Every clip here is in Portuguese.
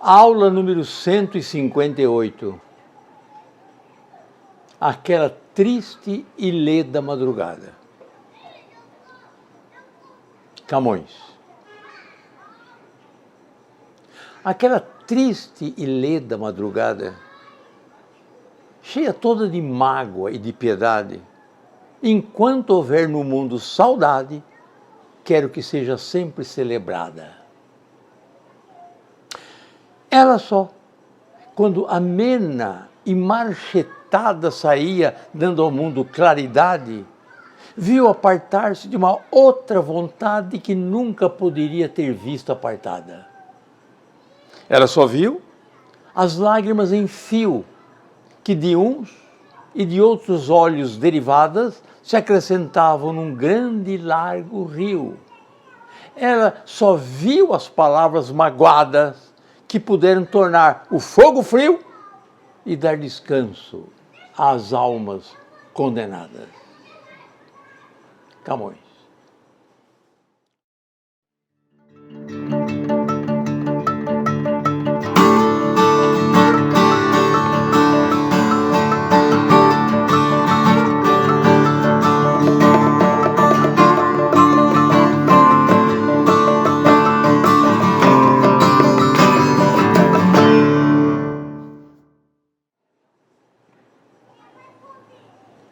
Aula número 158. Aquela triste e leda madrugada. Camões. Aquela triste e leda madrugada, cheia toda de mágoa e de piedade, enquanto houver no mundo saudade, quero que seja sempre celebrada. Ela só, quando amena e marchetada saía, dando ao mundo claridade, viu apartar-se de uma outra vontade que nunca poderia ter visto apartada. Ela só viu as lágrimas em fio, que de uns e de outros olhos derivadas se acrescentavam num grande e largo rio. Ela só viu as palavras magoadas que puderam tornar o fogo frio e dar descanso às almas condenadas. Camões.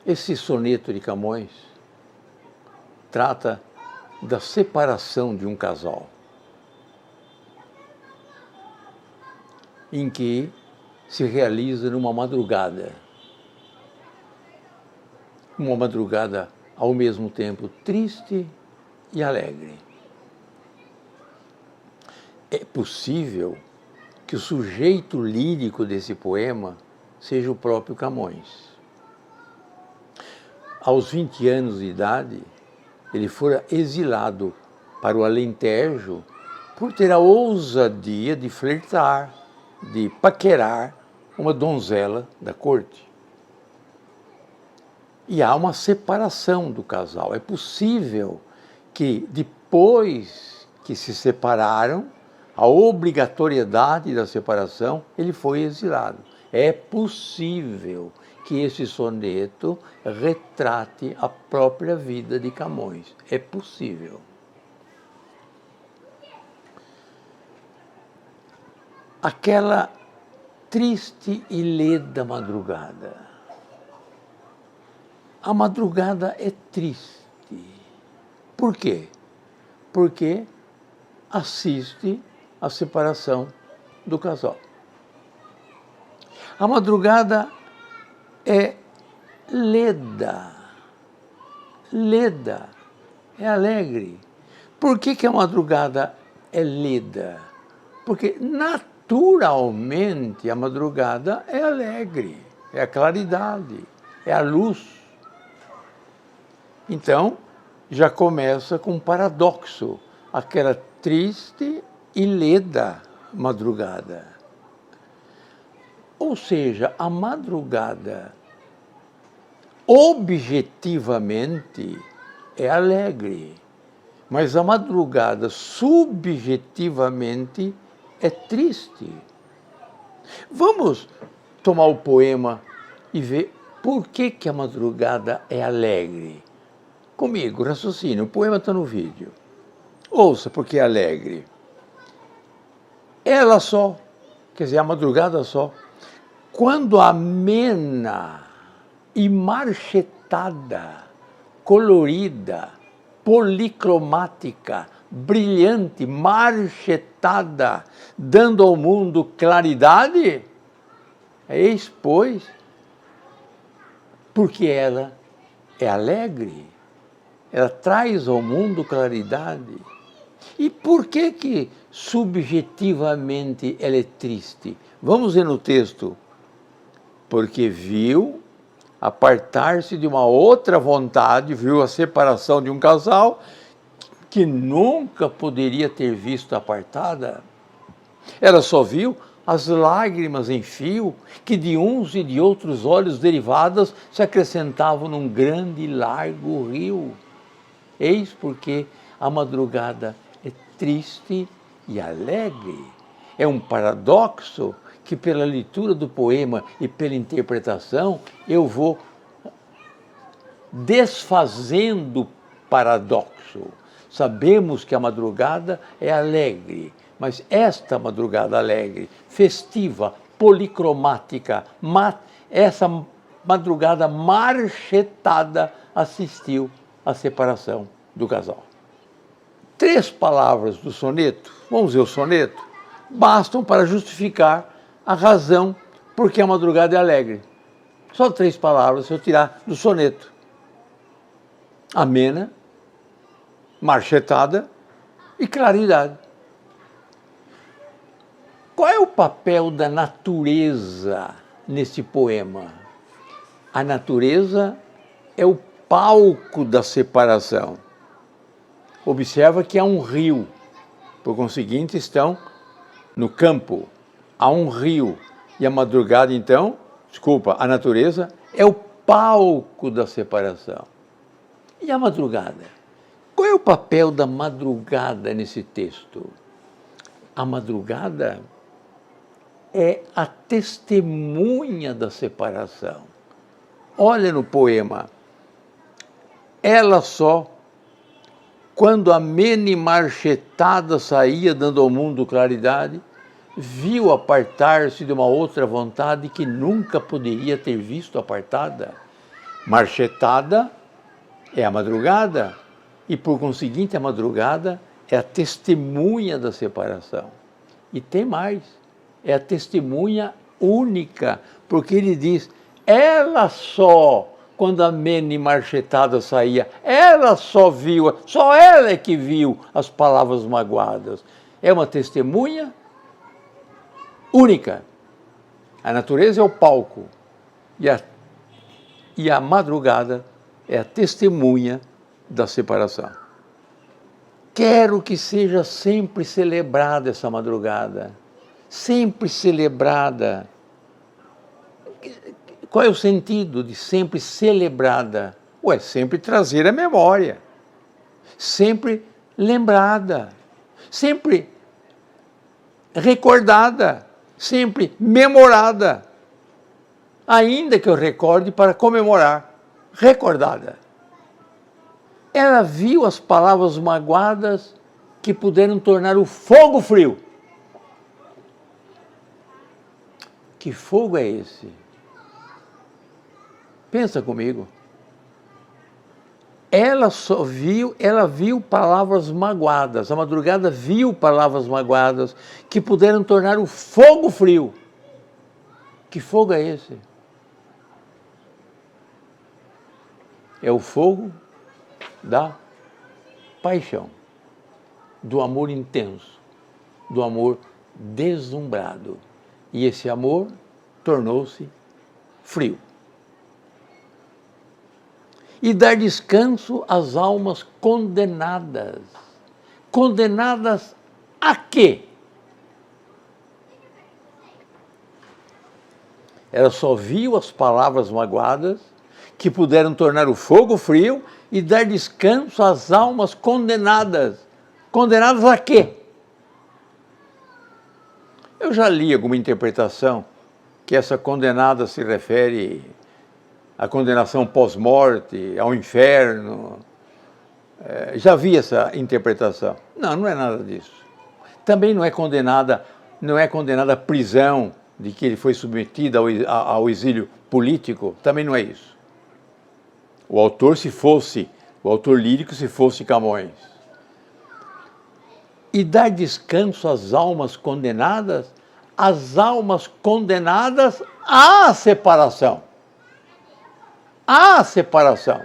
Esse soneto de Camões trata da separação de um casal, em que se realiza numa madrugada. Uma madrugada ao mesmo tempo triste e alegre. É possível que o sujeito lírico desse poema seja o próprio Camões. Aos 20 anos de idade, ele fora exilado para o Alentejo por ter a ousadia de flertar, de paquerar uma donzela da corte. E há uma separação do casal. É possível que, depois que se separaram, a obrigatoriedade da separação, ele foi exilado. É possível que esse soneto retrate a própria vida de Camões. É possível. Aquela triste e leda madrugada. A madrugada é triste. Por quê? Porque assiste à separação do casal. A madrugada é leda. Leda é alegre. Por que a madrugada é leda? Porque naturalmente a madrugada é alegre, é a claridade, é a luz. Então, já começa com um paradoxo, aquela triste e leda madrugada. Ou seja, a madrugada objetivamente é alegre, mas a madrugada subjetivamente é triste. Vamos tomar o poema e ver por que a madrugada é alegre. Comigo, raciocínio, o poema está no vídeo. Ouça porque é alegre. Ela só, quer dizer, a madrugada só, quando amena e marchetada, colorida, policromática, brilhante, marchetada, dando ao mundo claridade, eis, pois, porque ela é alegre, ela traz ao mundo claridade. E por que subjetivamente ela é triste? Vamos ver no texto. Porque viu apartar-se de uma outra vontade, viu a separação de um casal que nunca poderia ter visto apartada. Ela só viu as lágrimas em fio que de uns e de outros olhos derivadas se acrescentavam num grande e largo rio. Eis porque a madrugada é triste e alegre. É um paradoxo que, pela leitura do poema e pela interpretação, eu vou desfazendo o paradoxo. Sabemos que a madrugada é alegre, mas esta madrugada alegre, festiva, policromática, essa madrugada marchetada assistiu à separação do casal. 3 palavras do soneto, vamos ver o soneto, bastam para justificar a razão por que a madrugada é alegre. Só 3 palavras se eu tirar do soneto. Amena, marchetada e claridade. Qual é o papel da natureza nesse poema? A natureza é o palco da separação. Observa que há um rio, por conseguinte estão no campo, há um rio, e a madrugada então, a natureza é o palco da separação. E a madrugada? Qual é o papel da madrugada nesse texto? A madrugada é a testemunha da separação. Olha no poema. Ela só, quando amena e marchetada saía, dando ao mundo claridade, viu apartar-se de uma outra vontade que nunca poderia ter visto apartada. Marchetada é a madrugada, e por conseguinte a madrugada é a testemunha da separação. E tem mais, é a testemunha única, porque ele diz, ela só, quando amena e marchetada saía, ela só viu, só ela é que viu as palavras magoadas. É uma testemunha única. A natureza é o palco e a madrugada é a testemunha da separação. Quero que seja sempre celebrada essa madrugada, sempre celebrada. Qual é o sentido de sempre celebrada? Sempre trazer a memória, sempre lembrada, sempre recordada, sempre memorada, ainda que eu recorde para comemorar, recordada. Ela viu as palavras magoadas que puderam tornar o fogo frio. Que fogo é esse? Pensa comigo. Ela viu palavras magoadas, a madrugada viu palavras magoadas que puderam tornar o fogo frio. Que fogo é esse? É o fogo da paixão, do amor intenso, do amor deslumbrado. E esse amor tornou-se frio. E dar descanso às almas condenadas. Condenadas a quê? Ela só viu as palavras magoadas que puderam tornar o fogo frio e dar descanso às almas condenadas. Condenadas a quê? Eu já li alguma interpretação que essa condenada se refere à condenação pós-morte, ao inferno. Já vi essa interpretação. Não, não é nada disso. Também não é condenada à prisão, de que ele foi submetido ao exílio político, também não é isso. O autor lírico, se fosse Camões. E dar descanso às almas condenadas à separação. À separação.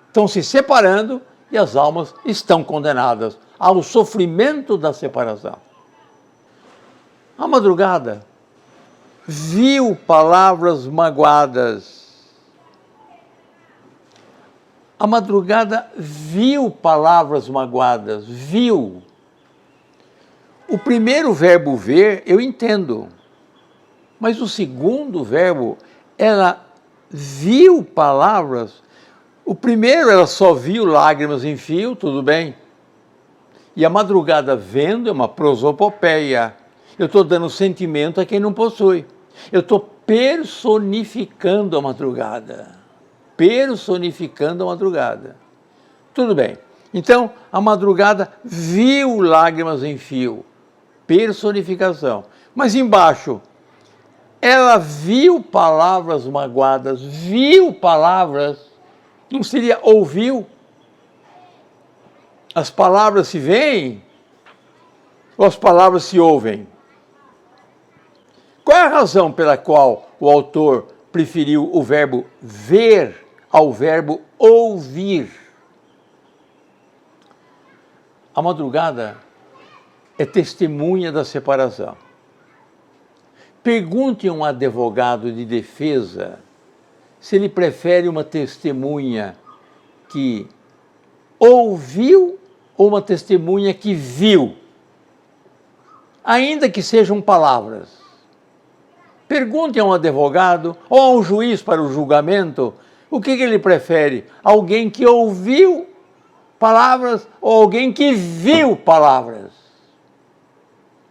Estão se separando e as almas estão condenadas ao sofrimento da separação. A madrugada viu palavras magoadas. A madrugada viu palavras magoadas, viu. O primeiro verbo ver, eu entendo. Mas o segundo verbo, ela viu palavras. O primeiro, ela só viu lágrimas em fio, tudo bem. E a madrugada vendo é uma prosopopeia. Eu estou dando sentimento a quem não possui. Eu estou personificando a madrugada. Personificando a madrugada. Tudo bem. Então, a madrugada viu lágrimas em fio. Personificação. Mas embaixo, ela viu palavras magoadas, viu palavras, não seria ouviu? As palavras se veem ou as palavras se ouvem? Qual é a razão pela qual o autor preferiu o verbo ver ao verbo ouvir? A madrugada é testemunha da separação. Pergunte a um advogado de defesa se ele prefere uma testemunha que ouviu ou uma testemunha que viu, ainda que sejam palavras. Pergunte a um advogado ou a um juiz para o julgamento o que ele prefere, alguém que ouviu palavras ou alguém que viu palavras.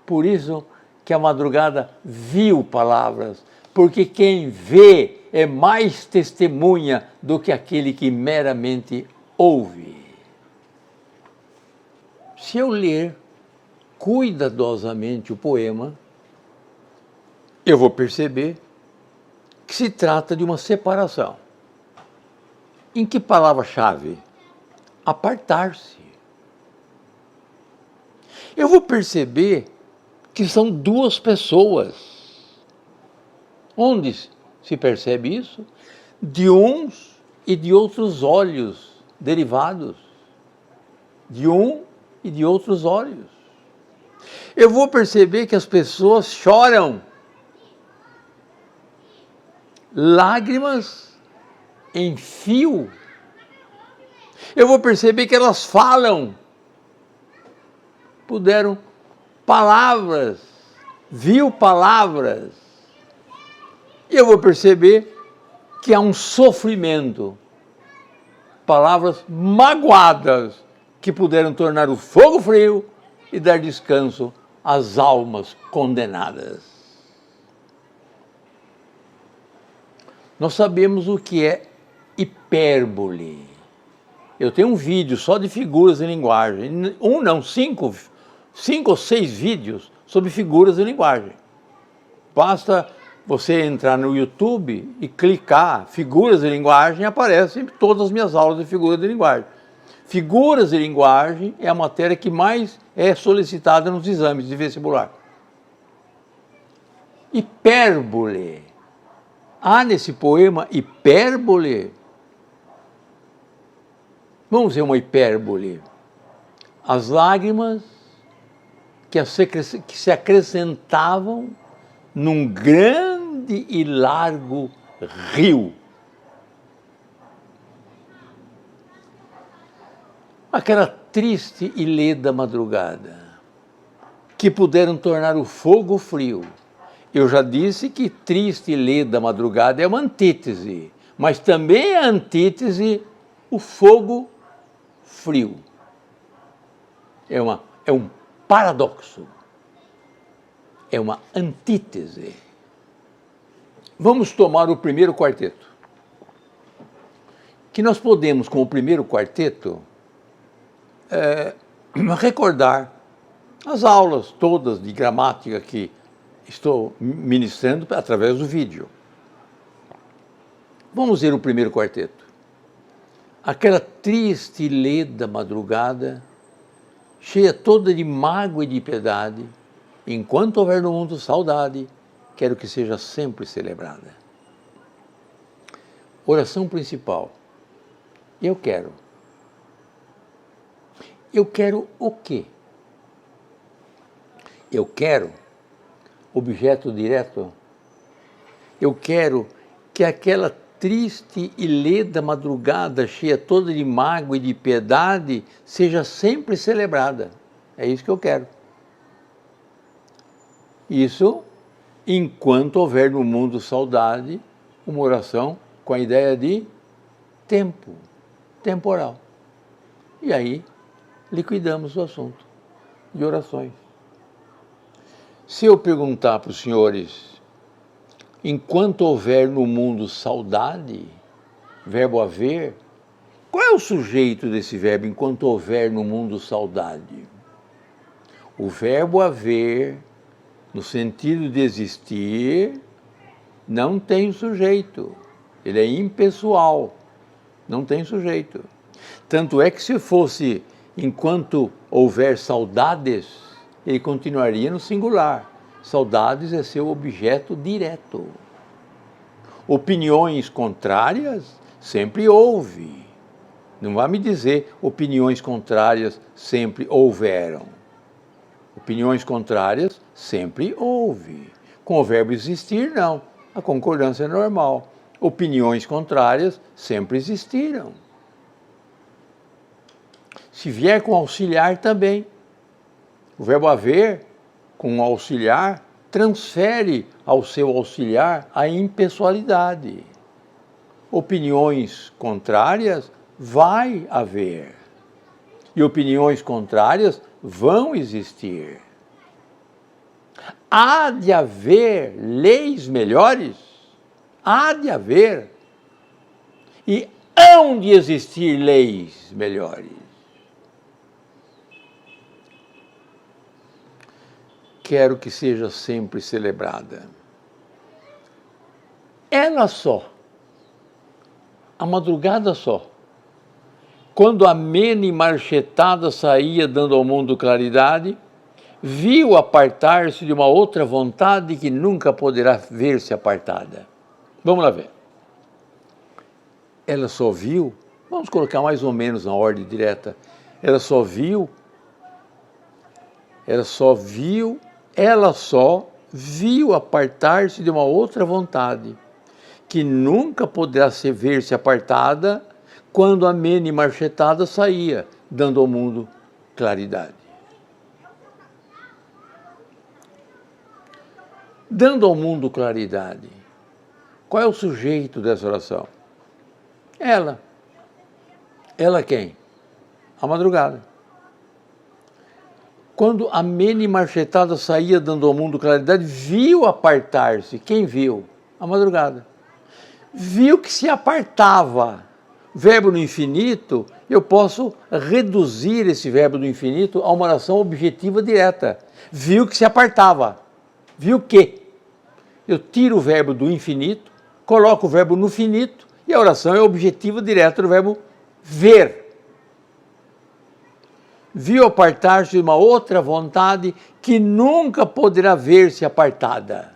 Por isso que a madrugada viu palavras, porque quem vê é mais testemunha do que aquele que meramente ouve. Se eu ler cuidadosamente o poema, eu vou perceber que se trata de uma separação. Em que palavra-chave? Apartar-se. Eu vou perceber que são duas pessoas. Onde se percebe isso? De uns e de outros olhos derivados. De um e de outros olhos. Eu vou perceber que as pessoas choram. Lágrimas em fio. Eu vou perceber que elas falam. Puderam palavras, viu palavras. E eu vou perceber que há um sofrimento. Palavras magoadas que puderam tornar o fogo frio e dar descanso às almas condenadas. Nós sabemos o que é hipérbole. Eu tenho um vídeo só de figuras em linguagem. Cinco ou seis vídeos sobre figuras de linguagem. Basta você entrar no YouTube e clicar figuras de linguagem, aparecem todas as minhas aulas de figuras de linguagem. Figuras de linguagem é a matéria que mais é solicitada nos exames de vestibular. Hipérbole. Há nesse poema hipérbole. Vamos ver uma hipérbole. As lágrimas que se acrescentavam num grande e largo rio. Aquela triste e leda madrugada, que puderam tornar o fogo frio. Eu já disse que triste e leda madrugada é uma antítese, mas também é antítese o fogo frio. É um paradoxo. É uma antítese. Vamos tomar o primeiro quarteto. Que nós podemos, com o primeiro quarteto, recordar as aulas todas de gramática que estou ministrando através do vídeo. Vamos ver o primeiro quarteto. Aquela triste e leda madrugada, cheia toda de mágoa e de piedade, enquanto houver no mundo saudade, quero que seja sempre celebrada. Oração principal. Eu quero. Eu quero o quê? Eu quero objeto direto. Eu quero que aquela triste e leda madrugada, cheia toda de mágoa e de piedade, seja sempre celebrada. É isso que eu quero. Isso, enquanto houver no mundo saudade, uma oração com a ideia de tempo, temporal. E aí, liquidamos o assunto. de orações. Se eu perguntar para os senhores, enquanto houver no mundo saudade, verbo haver, qual é o sujeito desse verbo, enquanto houver no mundo saudade? O verbo haver, no sentido de existir, não tem sujeito. Ele é impessoal, não tem sujeito. Tanto é que se fosse enquanto houver saudades, ele continuaria no singular. Saudades é seu objeto direto. Opiniões contrárias sempre houve. Não vai me dizer opiniões contrárias sempre houveram. Opiniões contrárias sempre houve. Com o verbo existir, não. A concordância é normal. Opiniões contrárias sempre existiram. Se vier com auxiliar também. O verbo haver, com auxiliar, transfere ao seu auxiliar a impessoalidade. Opiniões contrárias vai haver. E opiniões contrárias vão existir. Há de haver leis melhores? Há de haver. E hão de existir leis melhores. Quero que seja sempre celebrada. Ela só, a madrugada só, quando amena e marchetada saía dando ao mundo claridade, viu apartar-se de uma outra vontade que nunca poderá ver-se apartada. Vamos lá ver. Ela só viu, vamos colocar mais ou menos na ordem direta, ela só viu apartar-se de uma outra vontade, que nunca poderá ver-se apartada quando amena e marchetada saía, dando ao mundo claridade. Dando ao mundo claridade. Qual é o sujeito dessa oração? Ela. Ela quem? A madrugada. Quando amena e marchetada saía dando ao mundo claridade, viu apartar-se. Quem viu? A madrugada. Viu que se apartava. Verbo no infinito, eu posso reduzir esse verbo do infinito a uma oração objetiva direta. Viu que se apartava. Viu que? Eu tiro o verbo do infinito, coloco o verbo no finito e a oração é objetiva direta do verbo ver. Viu apartar-se de uma outra vontade que nunca poderá ver-se apartada.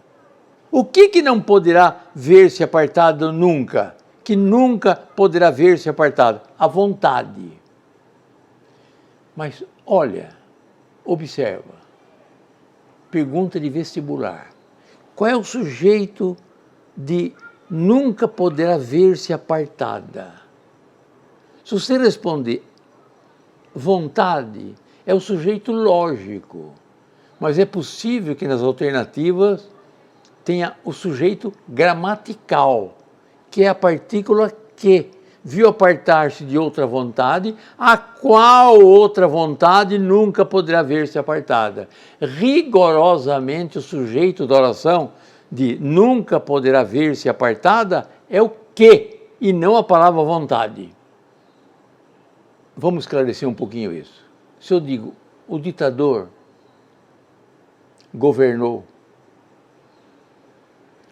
O que não poderá ver-se apartado nunca? Que nunca poderá ver-se apartado? A vontade. Mas olha, observa, pergunta de vestibular. Qual é o sujeito de nunca poderá ver-se apartada? Se você responder vontade, é o sujeito lógico, mas é possível que nas alternativas tenha o sujeito gramatical, que é a partícula que viu apartar-se de outra vontade, a qual outra vontade nunca poderá ver-se apartada. Rigorosamente, o sujeito da oração de nunca poderá ver-se apartada é o que, e não a palavra vontade. Vamos esclarecer um pouquinho isso. Se eu digo, o ditador governou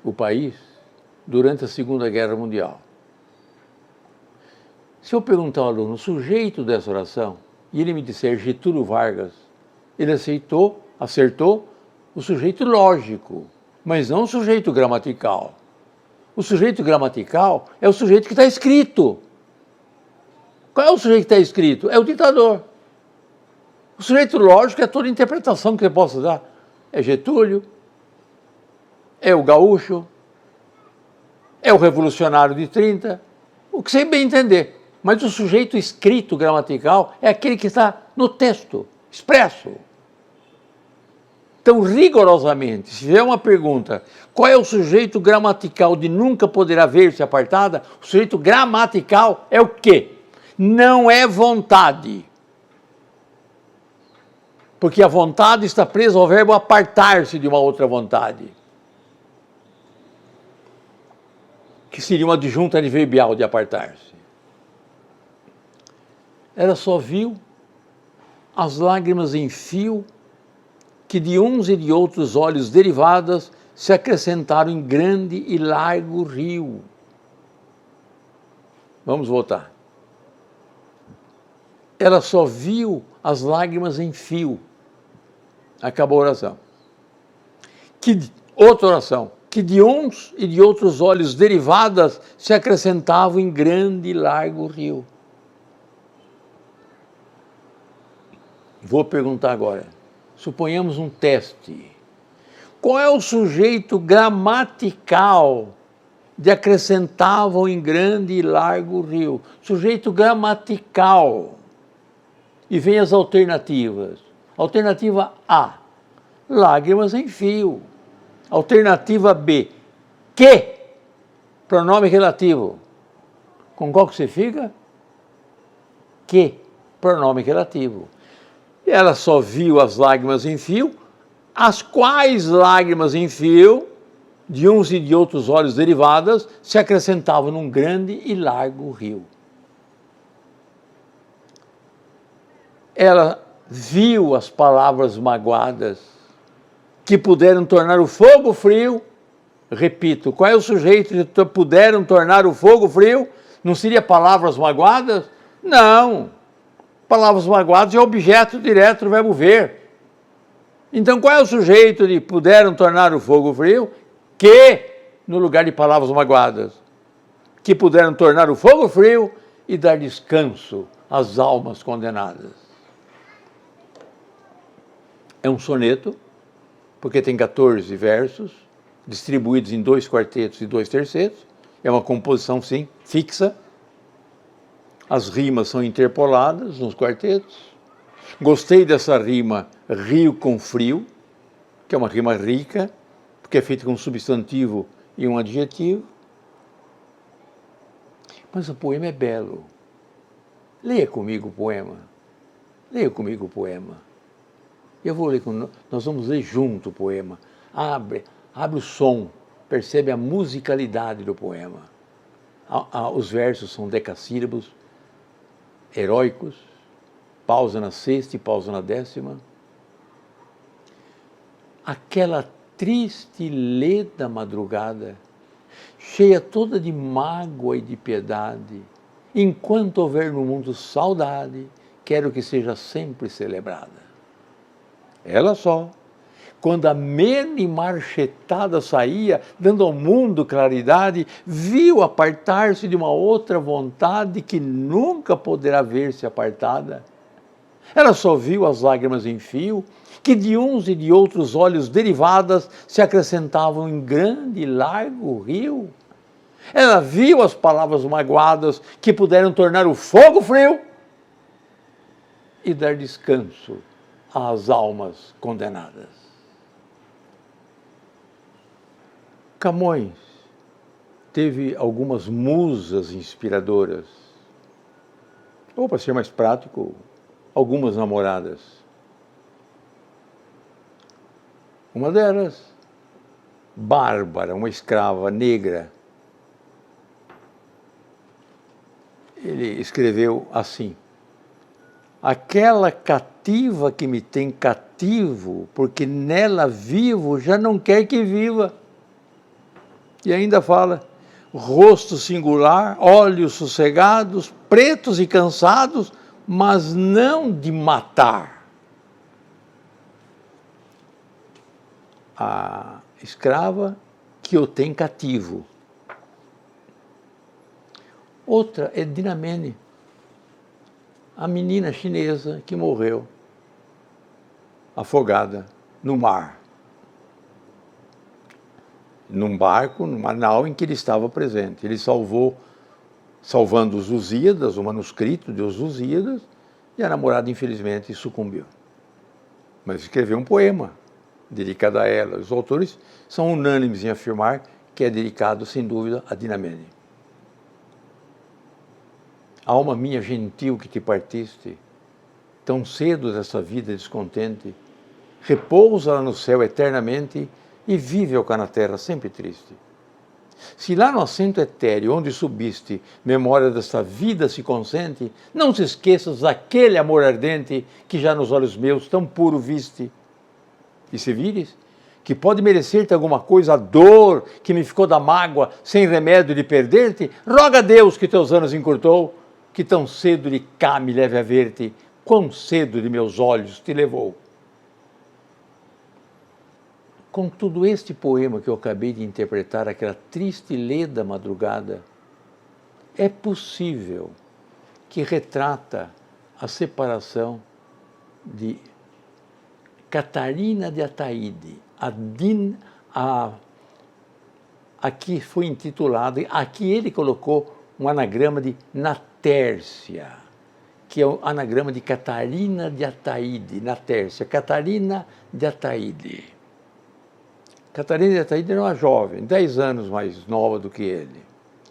o país durante a Segunda Guerra Mundial. Se eu perguntar ao aluno o sujeito dessa oração, e ele me disser Getúlio Vargas, ele acertou o sujeito lógico, mas não o sujeito gramatical. O sujeito gramatical é o sujeito que está escrito. Qual é o sujeito que está escrito? É o ditador. O sujeito lógico é toda a interpretação que você possa dar. É Getúlio, é o gaúcho, é o revolucionário de 30, o que você bem entender. Mas o sujeito escrito gramatical é aquele que está no texto, expresso. Então, rigorosamente, se tiver uma pergunta, qual é o sujeito gramatical de nunca poderá ver-se apartada? O sujeito gramatical é o quê? Não é vontade. Porque a vontade está presa ao verbo apartar-se de uma outra vontade, que seria uma adjunta adverbial de apartar-se. Ela só viu as lágrimas em fio que de uns e de outros olhos derivadas se acrescentaram em grande e largo rio. Vamos voltar. Ela só viu as lágrimas em fio. Acabou a oração. Outra oração. Que de uns e de outros olhos derivadas se acrescentavam em grande e largo rio. Vou perguntar agora. Suponhamos um teste. Qual é o sujeito gramatical de acrescentavam em grande e largo rio? Sujeito gramatical. E vem as alternativas. Alternativa A, lágrimas em fio. Alternativa B, que, pronome relativo. Com qual que você fica? Que, pronome relativo. E ela só viu as lágrimas em fio, as quais lágrimas em fio, de uns e de outros olhos derivadas, se acrescentavam num grande e largo rio. Ela viu as palavras magoadas, que puderam tornar o fogo frio. Repito, qual é o sujeito que puderam tornar o fogo frio? Não seria palavras magoadas? Não. Palavras magoadas é objeto direto do verbo ver. Então, qual é o sujeito de puderam tornar o fogo frio? Que, no lugar de palavras magoadas, que puderam tornar o fogo frio e dar descanso às almas condenadas. É um soneto, porque tem 14 versos, distribuídos em 2 quartetos e 2 tercetos. É uma composição, sim, fixa. As rimas são interpoladas nos quartetos. Gostei dessa rima rio com frio, que é uma rima rica, porque é feita com um substantivo e um adjetivo. Mas o poema é belo. Leia comigo o poema. Leia comigo o poema. Eu vou ler, nós vamos ler junto o poema. Abre o som, percebe a musicalidade do poema. Os versos são decassílabos, heróicos, pausa na sexta e pausa na 10ª. Aquela triste leda madrugada, cheia toda de mágoa e de piedade, enquanto houver no mundo saudade, quero que seja sempre celebrada. Ela só, quando amena e marchetada saía, dando ao mundo claridade, viu apartar-se de uma outra vontade que nunca poderá ver-se apartada. Ela só viu as lágrimas em fio, que de uns e de outros olhos derivadas se acrescentavam em grande e largo rio. Ela viu as palavras magoadas que puderam tornar o fogo frio e dar descanso às almas condenadas. Camões teve algumas musas inspiradoras, ou, para ser mais prático, algumas namoradas. Uma delas, Bárbara, uma escrava negra. Ele escreveu assim: aquela cativa que me tem cativo, porque nela vivo, já não quer que viva. E ainda fala: rosto singular, olhos sossegados, pretos e cansados, mas não de matar. A escrava que o tem cativo. Outra é Dinamene, a menina chinesa que morreu afogada no mar, num barco, numa nau em que ele estava presente. Ele salvando os Lusíadas, o manuscrito de Os Lusíadas, e a namorada, infelizmente, sucumbiu. Mas escreveu um poema dedicado a ela. Os autores são unânimes em afirmar que é dedicado, sem dúvida, a Dinamene. Alma minha gentil que te partiste, tão cedo dessa vida descontente, repousa lá no céu eternamente e vive ao cá na terra sempre triste. Se lá no assento etéreo onde subiste, memória desta vida se consente, não te esqueças daquele amor ardente que já nos olhos meus tão puro viste. E se vires que pode merecer-te alguma coisa, a dor que me ficou da mágoa, sem remédio de perder-te, roga a Deus que teus anos encurtou, que tão cedo de cá me leve a ver-te, quão cedo de meus olhos te levou. Com tudo este poema que eu acabei de interpretar, aquela triste e leda madrugada, é possível que retrata a separação de Catarina de Ataíde, aqui foi intitulado, aqui ele colocou um anagrama de Natércia, que é o anagrama de Catarina de Ataíde, Natércia, Catarina de Ataíde. Catarina de Ataíde era uma jovem, 10 anos mais nova do que ele,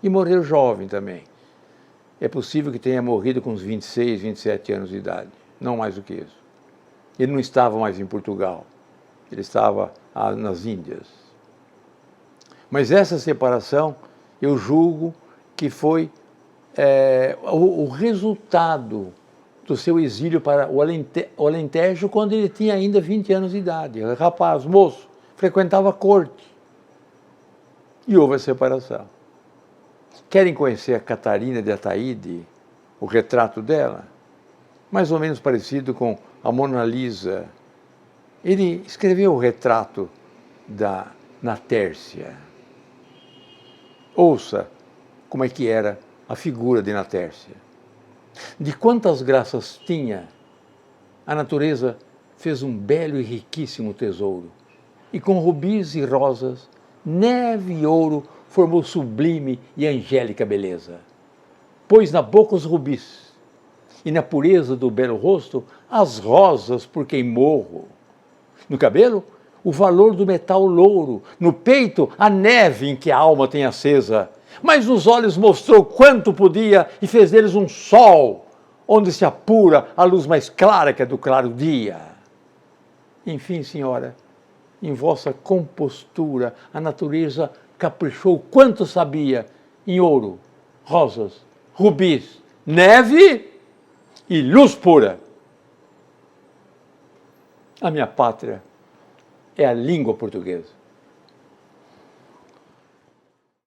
e morreu jovem também. É possível que tenha morrido com uns 26, 27 anos de idade, não mais do que isso. Ele não estava mais em Portugal, ele estava nas Índias. Mas essa separação, eu julgo que foi o resultado do seu exílio para o Alentejo, quando ele tinha ainda 20 anos de idade. Rapaz, moço, frequentava a corte. E houve a separação. Querem conhecer a Catarina de Ataíde, o retrato dela? Mais ou menos parecido com a Mona Lisa. Ele escreveu o retrato da Natércia. Ouça como é que era a figura de Natércia. De quantas graças tinha, a natureza fez um belo e riquíssimo tesouro, e com rubis e rosas, neve e ouro formou sublime e angélica beleza. Pôs na boca os rubis, e na pureza do belo rosto, as rosas por quem morro. No cabelo, o valor do metal louro, no peito, a neve em que a alma tem acesa, mas nos olhos mostrou quanto podia e fez deles um sol, onde se apura a luz mais clara que é do claro dia. Enfim, senhora, em vossa compostura, a natureza caprichou quanto sabia em ouro, rosas, rubis, neve e luz pura. A minha pátria é a língua portuguesa.